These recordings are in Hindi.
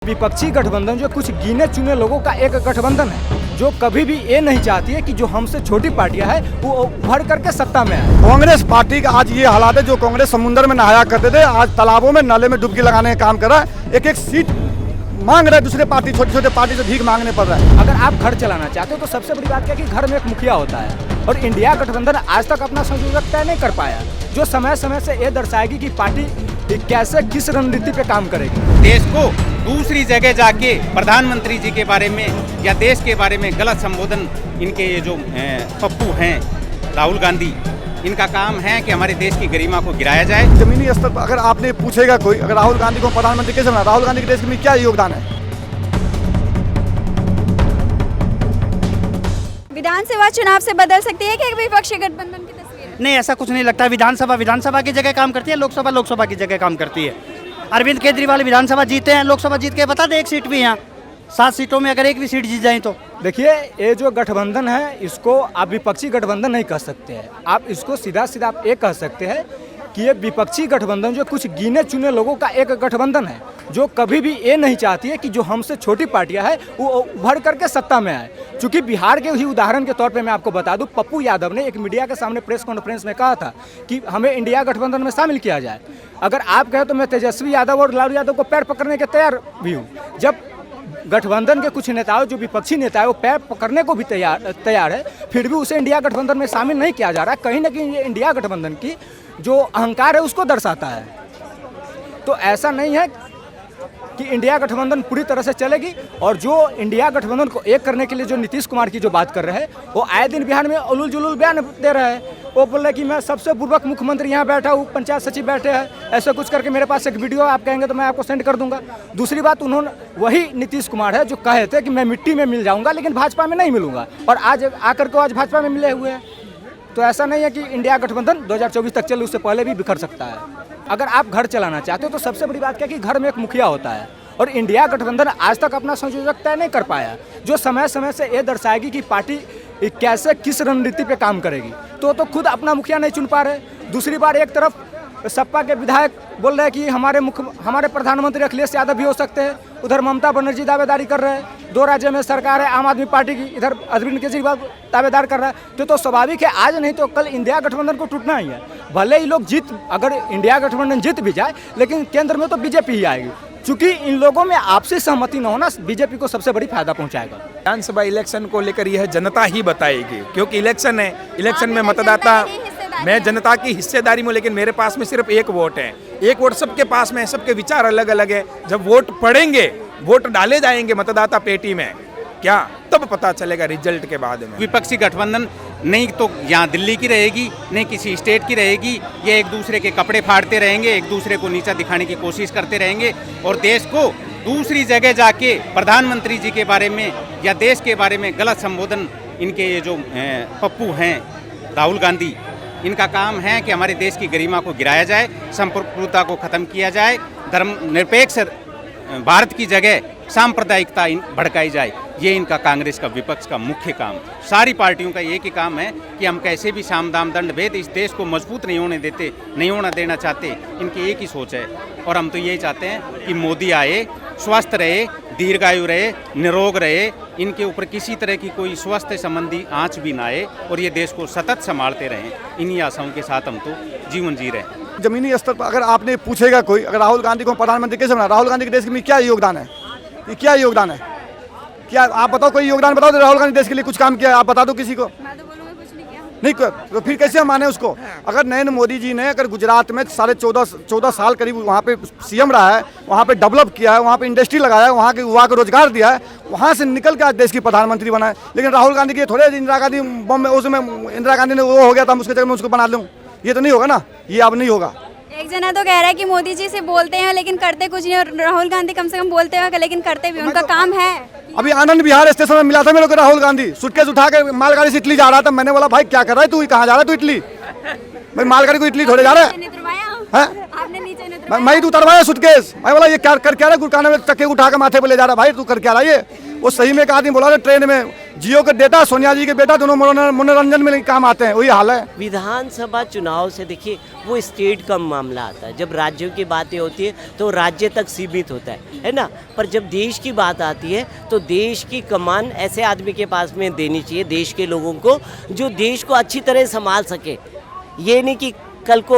विपक्षी गठबंधन जो कुछ गिने चुने लोगों का एक गठबंधन है जो कभी भी ये नहीं चाहती है कि जो हमसे छोटी पार्टियां हैं वो उभर करके सत्ता में आए। कांग्रेस पार्टी का आज ये हालात है, जो कांग्रेस समुद्र में नहाया करते थे आज तालाबों में नाले में डुबकी लगाने का काम कर रहा है। एक एक सीट मांग रहा है, दूसरे पार्टी छोटे छोटे पार्टी से भीख मांगने पड़ रहा है। अगर आप घर चलाना चाहते हो तो सबसे बड़ी बात क्या है कि घर में एक मुखिया होता है और इंडिया गठबंधन आज तक अपना संयोजक तय नहीं कर पाया, जो समय समय से ये दर्शाएगी कि पार्टी कैसे किस रणनीति पे काम करेगी। देश को दूसरी जगह जाके प्रधानमंत्री जी के बारे में या देश के बारे में गलत संबोधन, इनके ये जो पप्पू हैं राहुल गांधी, इनका काम है कि हमारे देश की गरिमा को गिराया जाए। जमीनी स्तर पर अगर आपने पूछेगा कोई, अगर राहुल गांधी को प्रधानमंत्री कैसे बना, राहुल गांधी के देश में क्या योगदान है? विधानसभा चुनाव से बदल सकती है क्या विपक्षी गठबंधन की तस्वीर? नहीं, ऐसा कुछ नहीं लगता। विधानसभा की जगह काम करती है, लोकसभा की जगह काम करती है। अरविंद केजरीवाल विधानसभा जीते हैं, लोकसभा जीत के बता दे एक सीट भी यहाँ 7 सीटों में अगर एक भी सीट जीत जाए तो। देखिए, ये जो गठबंधन है इसको आप विपक्षी गठबंधन नहीं कह सकते हैं, आप इसको सीधा सीधा आप ये कह सकते हैं कि ये विपक्षी गठबंधन जो कुछ गिने चुने लोगों का एक गठबंधन है जो कभी भी ये नहीं चाहती है कि जो हमसे छोटी पार्टियां हैं वो उभर करके सत्ता में आए। चूंकि बिहार के ही उदाहरण के तौर पे मैं आपको बता दूं, पप्पू यादव ने एक मीडिया के सामने प्रेस कॉन्फ्रेंस में कहा था कि हमें इंडिया गठबंधन में शामिल किया जाए। अगर आप कहें तो मैं तेजस्वी यादव और लालू यादव को पैर पकड़ने के तैयार भी हूँ। जब गठबंधन के कुछ नेताओं जो विपक्षी नेता है वो पैर पकड़ने को भी तैयार है, फिर भी उसे इंडिया गठबंधन में शामिल नहीं किया जा रहा। कहीं ना कहीं ये इंडिया गठबंधन की जो अहंकार है उसको दर्शाता है। तो ऐसा नहीं है कि इंडिया गठबंधन पूरी तरह से चलेगी। और जो इंडिया गठबंधन को एक करने के लिए जो नीतीश कुमार की जो बात कर रहे हैं वो आए दिन बिहार में उलूल जुलूल बयान दे रहे हैं। वो बोल रहे कि मैं सबसे पूर्वक मुख्यमंत्री यहाँ बैठा हूँ, पंचायत सचिव बैठे हैं, ऐसा कुछ करके मेरे पास एक वीडियो आप कहेंगे तो मैं आपको सेंड कर दूंगा। दूसरी बात, उन्होंने वही नीतीश कुमार है जो कहे थे कि मैं मिट्टी में मिल जाऊँगा लेकिन भाजपा में नहीं मिलूंगा, और आज आकर के आज भाजपा में मिले हुए हैं। तो ऐसा नहीं है कि इंडिया गठबंधन 2024 तक चले, उससे पहले भी बिखर सकता है। अगर आप घर चलाना चाहते हो तो सबसे बड़ी बात क्या है कि घर में एक मुखिया होता है और इंडिया गठबंधन आज तक अपना संयोजक तय नहीं कर पाया, जो समय समय से ये दर्शाएगी कि पार्टी कैसे किस रणनीति पे काम करेगी। तो खुद अपना मुखिया नहीं चुन पा रहे। दूसरी बार एक तरफ सपा के विधायक बोल रहे हैं कि हमारे प्रधानमंत्री अखिलेश यादव भी हो सकते हैं, उधर ममता बनर्जी दावेदारी कर रहे हैं। 2 राज्यों में सरकार है आम आदमी पार्टी की, इधर अरविंद केजरीवाल दावेदार कर रहा है। तो स्वाभाविक है आज नहीं तो कल इंडिया गठबंधन को टूटना ही है। भले ही लोग अगर इंडिया गठबंधन जीत भी जाए लेकिन केंद्र में तो बीजेपी ही आएगी, क्योंकि इन लोगों में आपसी सहमति न होना बीजेपी को सबसे बड़ी फायदा पहुंचाएगा। विधानसभा इलेक्शन को लेकर यह जनता ही बताएगी, क्योंकि इलेक्शन है, इलेक्शन में मतदाता, मैं जनता की हिस्सेदारी में, लेकिन मेरे पास में सिर्फ एक वोट है। एक वोट सबके पास में है, सबके विचार अलग अलग है। जब वोट पड़ेंगे, वोट डाले जाएंगे मतदाता पेटी में, क्या तब पता चलेगा रिजल्ट के बाद में। विपक्षी गठबंधन नहीं तो यहाँ दिल्ली की रहेगी, नहीं किसी स्टेट की रहेगी। ये एक दूसरे के कपड़े फाड़ते रहेंगे, एक दूसरे को नीचा दिखाने की कोशिश करते रहेंगे और देश को दूसरी जगह जाके प्रधानमंत्री जी के बारे में या देश के बारे में गलत संबोधन, इनके ये जो पप्पू हैं राहुल गांधी, इनका काम है कि हमारे देश की गरिमा को गिराया जाए, संप्रभुता को ख़त्म किया जाए, धर्मनिरपेक्ष भारत की जगह सांप्रदायिकता भड़काई जाए। ये इनका कांग्रेस का, विपक्ष का मुख्य काम। सारी पार्टियों का एक ही काम है कि हम कैसे भी साम दाम दंड भेद इस देश को मजबूत नहीं होना देना चाहते। इनकी एक ही सोच है और हम तो यही चाहते हैं कि मोदी आए, स्वस्थ रहे, दीर्घायु रहे, निरोग रहे, इनके ऊपर किसी तरह की कोई स्वास्थ्य संबंधी आँच भी ना आए और ये देश को सतत संभालते रहें। इन्हीं आशाओं के साथ हम तो जीवन जी रहे हैं। जमीनी स्तर पर अगर आपने पूछेगा कोई, अगर राहुल गांधी को प्रधानमंत्री कैसे बना, राहुल गांधी के देश में क्या योगदान है? ये क्या योगदान है? क्या आप बताओ, कोई योगदान बताओ। तो राहुल गांधी देश के लिए कुछ काम किया, आप बता दो किसी को। मैं तो बोलूँगा कुछ नहीं किया। नहीं, तो फिर कैसे हम माने उसको? अगर नरेंद्र मोदी जी ने अगर गुजरात में 14.5 साल करीब वहाँ पे सीएम रहा है, वहाँ पे डेवलप किया है, वहाँ पे इंडस्ट्री लगाया है, वहाँ के युवा को रोजगार दिया है, वहाँ से निकल के आज देश की प्रधानमंत्री बना है। लेकिन राहुल गांधी के थोड़े इंदिरा गांधी बम में, उसमें इंदिरा गांधी ने वो हो गया था, उसके जगह में उसको बना लूँ, ये तो नहीं होगा ना, ये अब नहीं होगा। एक जना तो कह रहा है कि मोदी जी से बोलते हैं लेकिन करते कुछ नहीं, और राहुल गांधी कम से कम बोलते हैं लेकिन करते भी, उनका काम है। अभी आनंद विहार स्टेशन में मिला था मेरे को राहुल गांधी, सूटकेस उठा के मालगाड़ी से इटली जा रहा था। मैंने बोला भाई क्या कर रहा है तू, कहाँ जा रहा है तू इटली? भाई मालगाड़ी को इटली थोड़े जा रहा है। आपने नीचे मैं ही तो उतरवाया सूटकेस। मैं बोला ये क्या कर क्या रहा, गुरकाने में चक्के उठा के माथे पे ले जा रहा, भाई तू कर क्या रहा ये। वो सही में एक आदमी बोला ट्रेन में जियो के बेटा सोनिया जी के बेटा दोनों मनोरंजन में काम आते हैं, वही हाल है। विधानसभा चुनाव से देखिए वो स्टेट का मामला आता है, जब राज्यों की बातें होती है तो राज्य तक सीमित होता है ना। पर जब देश की बात आती है तो देश की कमान ऐसे आदमी के पास में देनी चाहिए, देश के लोगों को, जो देश को अच्छी तरह संभाल सके। ये नहीं कि कल को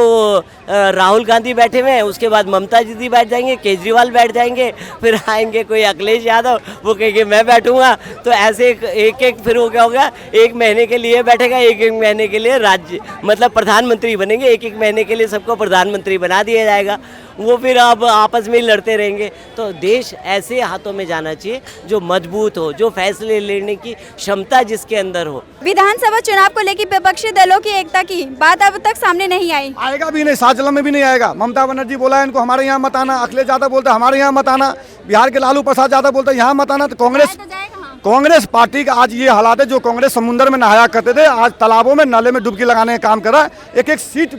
राहुल गांधी बैठे हुए हैं, उसके बाद ममता दीदी बैठ जाएंगे, केजरीवाल बैठ जाएंगे, फिर आएंगे कोई अखिलेश यादव, वो कहेंगे मैं बैठूंगा। तो ऐसे एक फिर हो क्या होगा, एक महीने के लिए बैठेगा, एक महीने के लिए राज्य मतलब प्रधानमंत्री बनेंगे, एक महीने के लिए सबको प्रधानमंत्री बना दिया जाएगा। वो फिर अब आपस में ही लड़ते रहेंगे। तो देश ऐसे हाथों में जाना चाहिए जो मजबूत हो, जो फैसले लेने की क्षमता जिसके अंदर हो। विधानसभा चुनाव को लेकर विपक्षी दलों की एकता की बात अब तक सामने नहीं आई। आएगा भी नहीं, साजलम में भी नहीं आएगा। ममता बनर्जी बोला है इनको हमारे यहाँ मत आना, अखिलेश यादव बोलते हमारे यहाँ मत आना, बिहार के लालू प्रसाद यादव बोलते यहाँ मत आना। तो कांग्रेस पार्टी का आज ये हालात है, जो कांग्रेस समुद्र में नहाया करते थे, आज तालाबों में नाले में डुबकी लगाने का काम कर रहा है। एक एक सीट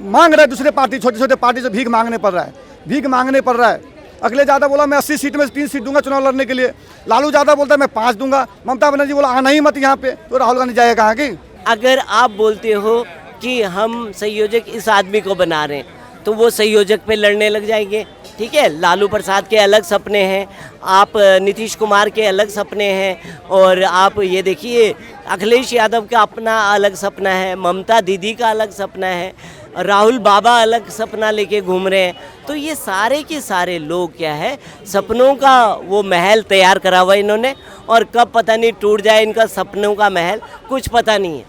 मांग रहा है दूसरे पार्टी, छोटे छोटे पार्टी से भीख मांगने पड़ रहा है, भीख मांगने पड़ रहा है। अखिलेश यादव बोला मैं 80 सीट में 3 सीट दूंगा चुनाव लड़ने के लिए, लालू यादव बोलता है मैं 5 दूंगा, ममता बनर्जी बोला आना ही मत यहाँ पे। तो राहुल गांधी जाएगा कहाँ की? अगर आप बोलते हो कि हम संयोजक इस आदमी को बना रहे हैं तो वो संयोजक पे लड़ने लग जाएंगे, ठीक है। लालू प्रसाद के अलग सपने हैं, आप नीतीश कुमार के अलग सपने हैं, और आप ये देखिए अखिलेश यादव का अपना अलग सपना है, ममता दीदी का अलग सपना है, राहुल बाबा अलग सपना लेके घूम रहे हैं। तो ये सारे के सारे लोग क्या है, सपनों का वो महल तैयार करा हुआ इन्होंने, और कब पता नहीं टूट जाए इनका सपनों का महल, कुछ पता नहीं है।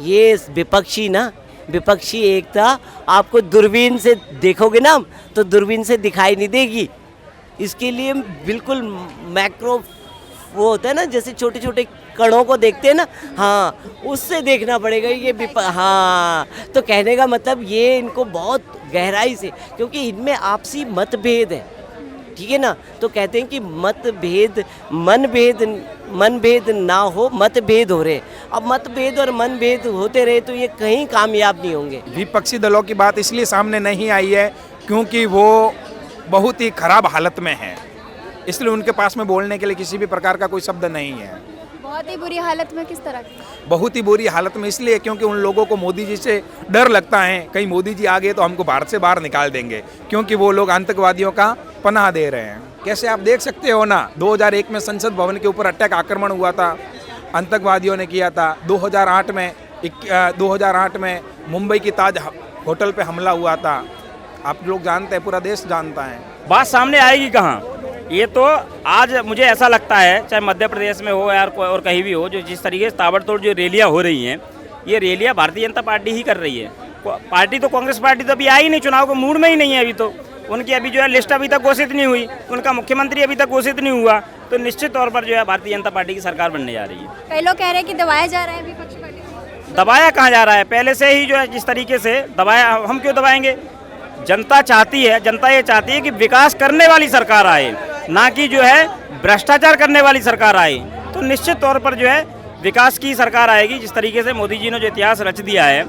ये विपक्षी एकता आपको दूरबीन से देखोगे ना तो दूरबीन से दिखाई नहीं देगी। इसके लिए बिल्कुल मैक्रो वो होता है ना, जैसे छोटे छोटे कणों को देखते हैं ना, हाँ उससे देखना पड़ेगा ये हाँ। तो कहने का मतलब ये इनको बहुत गहराई से, क्योंकि इनमें आपसी मतभेद है, ठीक है ना। तो कहते हैं कि मनभेद ना हो, मतभेद हो रहे। अब मतभेद और मनभेद होते रहे तो ये कहीं कामयाब नहीं होंगे। विपक्षी दलों की बात इसलिए सामने नहीं आई है क्योंकि वो बहुत ही खराब हालत में है, इसलिए उनके पास में बोलने के लिए किसी भी प्रकार का कोई शब्द नहीं है। बहुत ही बुरी हालत में किस तरह की? बहुत ही बुरी हालत में इसलिए क्योंकि उन लोगों को मोदी जी से डर लगता है, कहीं मोदी जी आ गए तो हमको भारत से बाहर निकाल देंगे, क्योंकि वो लोग आतंकवादियों का पनाह दे रहे हैं। कैसे आप देख सकते हो ना, 2001 में संसद भवन के ऊपर अटैक आक्रमण हुआ था, आतंकवादियों ने किया था। 2008 में मुंबई की ताज होटल पे हमला हुआ था, आप लोग जानते हैं, पूरा देश जानता है। बात सामने आएगी कहाँ? ये तो आज मुझे ऐसा लगता है, चाहे मध्य प्रदेश में हो यार और कहीं भी हो, जो जिस तरीके से ताबड़तोड़ जो रैलियाँ हो रही हैं, ये रैलियाँ भारतीय जनता पार्टी ही कर रही है। पार्टी तो कांग्रेस पार्टी तो अभी आई नहीं, चुनाव को मूड में ही नहीं है अभी तो। उनकी अभी जो है लिस्ट अभी तक घोषित नहीं हुई, उनका मुख्यमंत्री अभी तक घोषित नहीं हुआ, तो निश्चित तौर पर जो है भारतीय जनता पार्टी की सरकार बनने जा रही है। कई लोग कह रहे हैं कि दबाया जा रहा है विपक्षी पार्टी को। दबाया कहाँ जा रहा है? पहले से ही जो है जिस तरीके से दबाया, हम क्यों दबाएंगे? जनता चाहती है, जनता ये चाहती है कि विकास करने वाली सरकार आए, ना कि जो है भ्रष्टाचार करने वाली सरकार आए। तो निश्चित तौर पर जो है विकास की सरकार आएगी। जिस तरीके से मोदी जी ने जो इतिहास रच दिया है,